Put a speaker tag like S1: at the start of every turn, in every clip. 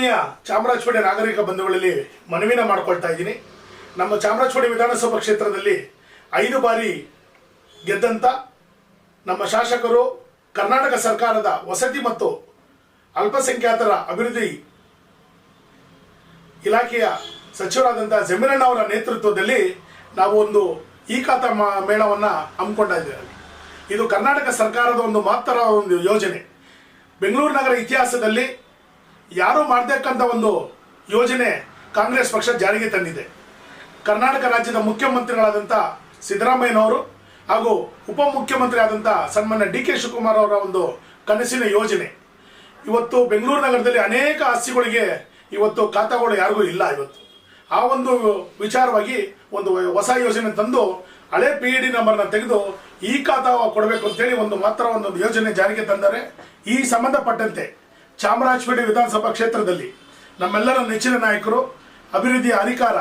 S1: ಆತ್ಮೀಯ ಚಾಮರಾಜಪೇಟೆ ನಾಗರಿಕ ಬಂಧುಗಳಲ್ಲಿ ಮನವಿನ ಮಾಡ್ಕೊಳ್ತಾ ಇದ್ದೀನಿ. ನಮ್ಮ ಚಾಮರಾಜಪೇಟೆ ವಿಧಾನಸಭಾ ಕ್ಷೇತ್ರದಲ್ಲಿ 5 ಬಾರಿ ಗೆದ್ದಂಥ ನಮ್ಮ ಶಾಸಕರು ಕರ್ನಾಟಕ ಸರ್ಕಾರದ ವಸತಿ ಮತ್ತು ಅಲ್ಪಸಂಖ್ಯಾತರ ಅಭಿವೃದ್ಧಿ ಇಲಾಖೆಯ ಸಚಿವರಾದಂಥ ಜಮೀರಣ್ಣ ಅವರ ನೇತೃತ್ವದಲ್ಲಿ ನಾವು ಒಂದು ಈ ಖಾತಾ ಮೇಳವನ್ನು ಹಮ್ಮಿಕೊಂಡಿದ್ದೇವೆ. ಇದು ಕರ್ನಾಟಕ ಸರ್ಕಾರದ ಮಾತ್ರ ಒಂದು ಯೋಜನೆ. ಬೆಂಗಳೂರು ನಗರ ಇತಿಹಾಸದಲ್ಲಿ ಯಾರೂ ಮಾಡತಕ್ಕಂಥ ಒಂದು ಯೋಜನೆ ಕಾಂಗ್ರೆಸ್ ಪಕ್ಷ ಜಾರಿಗೆ ತಂದಿದೆ. ಕರ್ನಾಟಕ ರಾಜ್ಯದ ಮುಖ್ಯಮಂತ್ರಿಗಳಾದಂಥ ಸಿದ್ದರಾಮಯ್ಯನವರು ಹಾಗೂ ಉಪಮುಖ್ಯಮಂತ್ರಿ ಆದಂಥ ಸನ್ಮಾನ್ಯ ಡಿ ಕೆ ಶಿವಕುಮಾರ್ ಅವರ ಒಂದು ಕನಸಿನ ಯೋಜನೆ. ಇವತ್ತು ಬೆಂಗಳೂರು ನಗರದಲ್ಲಿ ಅನೇಕ ಆಸ್ತಿಗಳಿಗೆ ಇವತ್ತು ಖಾತಾಗಳು ಯಾರಿಗೂ ಇಲ್ಲ. ಇವತ್ತು ಆ ಒಂದು ವಿಚಾರವಾಗಿ ಒಂದು ಹೊಸ ಯೋಜನೆ ತಂದು ಹಳೆ PID ನಂಬರ್ನ ತೆಗೆದು ಈ ಖಾತಾ ಕೊಡಬೇಕು ಅಂತೇಳಿ ಒಂದು ಯೋಜನೆ ಜಾರಿಗೆ ತಂದರೆ ಈ ಸಂಬಂಧಪಟ್ಟಂತೆ ಚಾಮರಾಜಪೇಟೆ ವಿಧಾನಸಭಾ ಕ್ಷೇತ್ರದಲ್ಲಿ ನಮ್ಮೆಲ್ಲರ ನೆಚ್ಚಿನ ನಾಯಕರು ಅಭಿವೃದ್ಧಿಯ ಅಧಿಕಾರ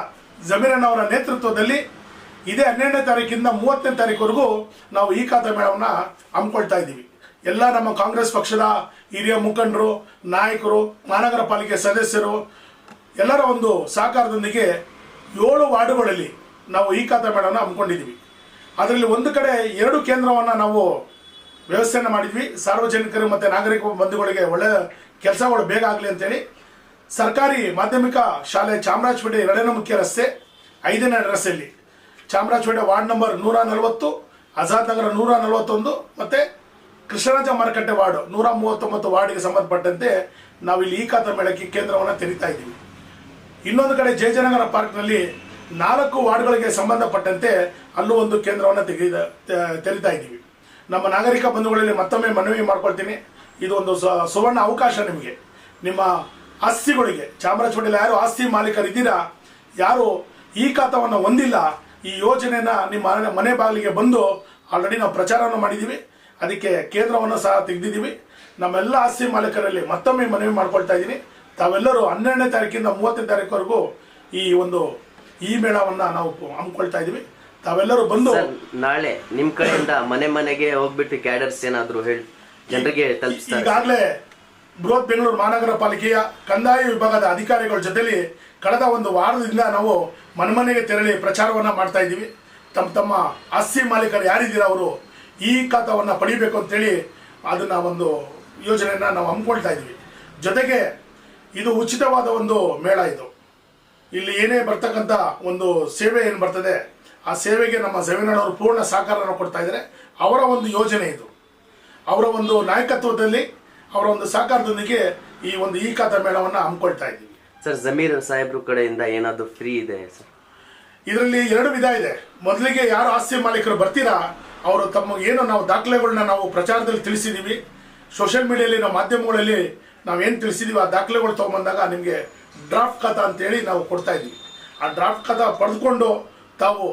S1: ಜಮೀರಣ್ಣ ಅವರ ನೇತೃತ್ವದಲ್ಲಿ ಇದೇ 12ನೇ ತಾರೀಕಿಂದ 30ನೇ ತಾರೀಕುವರೆಗೂ ನಾವು ಈ ಖಾತಾ ಮೇಳವನ್ನು ಹಮ್ಮಿಕೊಳ್ತಾ ಇದ್ದೀವಿ. ಎಲ್ಲ ನಮ್ಮ ಕಾಂಗ್ರೆಸ್ ಪಕ್ಷದ ಹಿರಿಯ ಮುಖಂಡರು, ನಾಯಕರು, ಮಹಾನಗರ ಪಾಲಿಕೆ ಸದಸ್ಯರು ಎಲ್ಲರ ಒಂದು ಸಹಕಾರದೊಂದಿಗೆ 7 ವಾರ್ಡುಗಳಲ್ಲಿ ನಾವು ಈ ಖಾತಾ ಮೇಳವನ್ನು ಹಮ್ಮಿಕೊಂಡಿದ್ದೀವಿ. ಅದರಲ್ಲಿ ಒಂದು ಕಡೆ 2 ಕೇಂದ್ರವನ್ನು ನಾವು ವ್ಯವಸ್ಥೆಯನ್ನು ಮಾಡಿದ್ವಿ. ಸಾರ್ವಜನಿಕರು ಮತ್ತು ನಾಗರಿಕ ಬಂಧುಗಳಿಗೆ ಒಳ್ಳೆಯ ಕೆಲಸಗಳು ಬೇಗ ಆಗಲಿ ಅಂತೇಳಿ ಸರ್ಕಾರಿ ಮಾಧ್ಯಮಿಕ ಶಾಲೆ ಚಾಮರಾಜಪೇಟೆ 2ನೇ ಮುಖ್ಯ ರಸ್ತೆ 5ನೇ ರಸ್ತೆಯಲ್ಲಿ ಚಾಮರಾಜಪೇಟೆ ವಾರ್ಡ್ ನಂಬರ್ 140, ಆಜಾದ್ ನಗರ 141 ಮತ್ತು ಕೃಷ್ಣರಾಜ ಮಾರುಕಟ್ಟೆ ವಾರ್ಡ್ 139 ವಾರ್ಡ್ಗೆ ಸಂಬಂಧಪಟ್ಟಂತೆ ನಾವು ಇಲ್ಲಿ ಈ ಖಾತಾ ಮೇಳಕ್ಕೆ ಕೇಂದ್ರವನ್ನು ತೆರೀತಾ ಇದ್ದೀವಿ. ಇನ್ನೊಂದು ಕಡೆ ಜಯಜನಗರ ಪಾರ್ಕ್ನಲ್ಲಿ 4 ವಾರ್ಡ್ಗಳಿಗೆ ಸಂಬಂಧಪಟ್ಟಂತೆ ಅಲ್ಲೂ ಒಂದು ಕೇಂದ್ರವನ್ನು ತೆರೀತಾ ಇದ್ದೀವಿ. ನಮ್ಮ ನಾಗರಿಕ ಬಂಧುಗಳಲ್ಲಿ ಮತ್ತೊಮ್ಮೆ ಮನವಿ ಮಾಡ್ಕೊಳ್ತೀನಿ, ಇದು ಒಂದು ಸುವರ್ಣ ಅವಕಾಶ. ನಿಮಗೆ ನಿಮ್ಮ ಆಸ್ತಿಗಳಿಗೆ ಚಾಮರಾಜಪೇಟೆಯಲ್ಲಿ ಯಾರು ಆಸ್ತಿ ಮಾಲೀಕರಿದ್ದೀರಾ, ಯಾರು ಈ ಖಾತಾವನ್ನು ಹೊಂದಿಲ್ಲ, ಈ ಯೋಜನೆನ ನಿಮ್ಮ ಮನೆ ಬಾಗಿಲಿಗೆ ಬಂದು ಆಲ್ರೆಡಿ ನಾವು ಪ್ರಚಾರವನ್ನು ಮಾಡಿದ್ದೀವಿ. ಅದಕ್ಕೆ ಕೇಂದ್ರವನ್ನು ಸಹ ತೆಗೆದಿದ್ದೀವಿ. ನಮ್ಮೆಲ್ಲ ಆಸ್ತಿ ಮಾಲೀಕರಲ್ಲಿ ಮತ್ತೊಮ್ಮೆ ಮನವಿ ಮಾಡ್ಕೊಳ್ತಾ ಇದ್ದೀನಿ, ತಾವೆಲ್ಲರೂ 12ನೇ ತಾರೀಕಿಂದ 30ನೇ ತಾರೀಕುವರೆಗೂ ಈ ಮೇಳವನ್ನು ನಾವು ಹಮ್ಮಿಕೊಳ್ತಾ ಇದ್ದೀವಿ. ತಾವೆಲ್ಲರೂ ಬಂದು
S2: ನಾಳೆ ನಿಮ್ಮ ಕಡೆಯಿಂದ ಮನೆಗೆ ಹೋಗ್ಬಿಟ್ಟು ಕ್ಯಾಡರ್ಸ್ ಏನಾದರೂ ಹೇಳಿ ಜನರಿಗೆ ತಲುಪಿಸ್ತಾರೆ.
S1: ಈಗಾಗಲೇ ಬೃಹತ್ ಬೆಂಗಳೂರು ಮಹಾನಗರ ಪಾಲಿಕೆಯ ಕಂದಾಯ ವಿಭಾಗದ ಅಧಿಕಾರಿಗಳ ಜೊತೆಲಿ ಕಳೆದ ಒಂದು ವಾರದಿಂದ ನಾವು ಮನೆಗೆ ತೆರಳಿ ಪ್ರಚಾರವನ್ನು ಮಾಡ್ತಾ ಇದ್ದೀವಿ. ತಮ್ಮ ಆಸ್ತಿ ಮಾಲೀಕರು ಯಾರಿದ್ದೀರಾ ಅವರು ಈ ಖಾತಾವನ್ನು ಪಡಿಬೇಕು ಅಂತೇಳಿ ಅದನ್ನು ಒಂದು ಯೋಜನೆಯನ್ನು ನಾವು ಹಮ್ಮಿಕೊಳ್ತಾ ಇದ್ದೀವಿ. ಜೊತೆಗೆ ಇದು ಉಚಿತವಾದ ಒಂದು ಮೇಳ. ಇದು ಇಲ್ಲಿ ಏನೇ ಬರ್ತಕ್ಕಂಥ ಒಂದು ಸೇವೆ ಏನು ಬರ್ತದೆ ಆ ಸೇವೆಗೆ ನಮ್ಮ ಜಮೀರಣ್ಣವರು ಪೂರ್ಣ ಸಹಕಾರವನ್ನು ಕೊಡ್ತಾ ಇದ್ದಾರೆ. ಅವರ ಒಂದು ಯೋಜನೆ ಇದು. ಅವರ ಒಂದು ನಾಯಕತ್ವದಲ್ಲಿ ಅವರ ಒಂದು ಸಹಕಾರದೊಂದಿಗೆ ಈ ಖಾತಾ ಮೇಳವನ್ನು ಹಮ್ಮಿಕೊಳ್ತಾ ಇದ್ದೀವಿ.
S2: ಸರ್, ಜಮೀರ್ ಸಾಹೇಬ್ರ ಕಡೆಯಿಂದ ಏನಾದರೂ ಫ್ರೀ ಇದೆ ಸರ್?
S1: ಇದರಲ್ಲಿ 2 ವಿಧ ಇದೆ. ಮೊದಲಿಗೆ ಯಾರು ಆಸ್ತಿ ಮಾಲೀಕರು ಬರ್ತೀರಾ ಅವರು ತಮಗೆ ನಾವು ದಾಖಲೆಗಳನ್ನ ನಾವು ಪ್ರಚಾರದಲ್ಲಿ ತಿಳಿಸಿದ್ದೀವಿ. ಸೋಷಿಯಲ್ ಮೀಡಿಯಲ್ಲಿ ನಾವು ಮಾಧ್ಯಮಗಳಲ್ಲಿ ನಾವೇನು ತಿಳಿಸಿದ್ದೀವಿ ಆ ದಾಖಲೆಗಳು ತೊಗೊಂಬಂದಾಗ ನಿಮಗೆ ಡ್ರಾಫ್ಟ್ ಖಾತಾ ಅಂತೇಳಿ ನಾವು ಕೊಡ್ತಾ ಇದ್ದೀವಿ. ಆ ಡ್ರಾಫ್ಟ್ ಖಾತಾ ಪಡೆದುಕೊಂಡು ತಾವು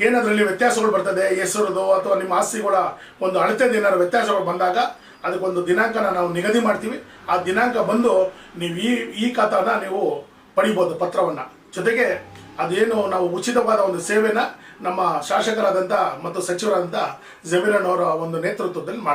S1: ಏನದರಲ್ಲಿ ವ್ಯತ್ಯಾಸಗಳು ಬರ್ತದೆ, ಹೆಸರುದು ಅಥವಾ ನಿಮ್ಮ ಆಸ್ತಿಗಳ ಒಂದು ಅಳತೆದು ಏನಾದ್ರು ವ್ಯತ್ಯಾಸಗಳು ಬಂದಾಗ ಅದಕ್ಕೊಂದು ದಿನಾಂಕನ ನಾವು ನಿಗದಿ ಮಾಡ್ತೀವಿ. ಆ ದಿನಾಂಕ ಬಂದು ನೀವು ಈ ಖಾತಾನ ನೀವು ಪಡಿಬೋದು, ಪತ್ರವನ್ನು. ಜೊತೆಗೆ ಅದೇನು ನಾವು ಉಚಿತವಾದ ಒಂದು ಸೇವೆನ ನಮ್ಮ ಶಾಸಕರಾದಂಥ ಮತ್ತು ಸಚಿವರಾದಂಥ ಜಮೀರಣ್ಣವರ ಒಂದು ನೇತೃತ್ವದಲ್ಲಿ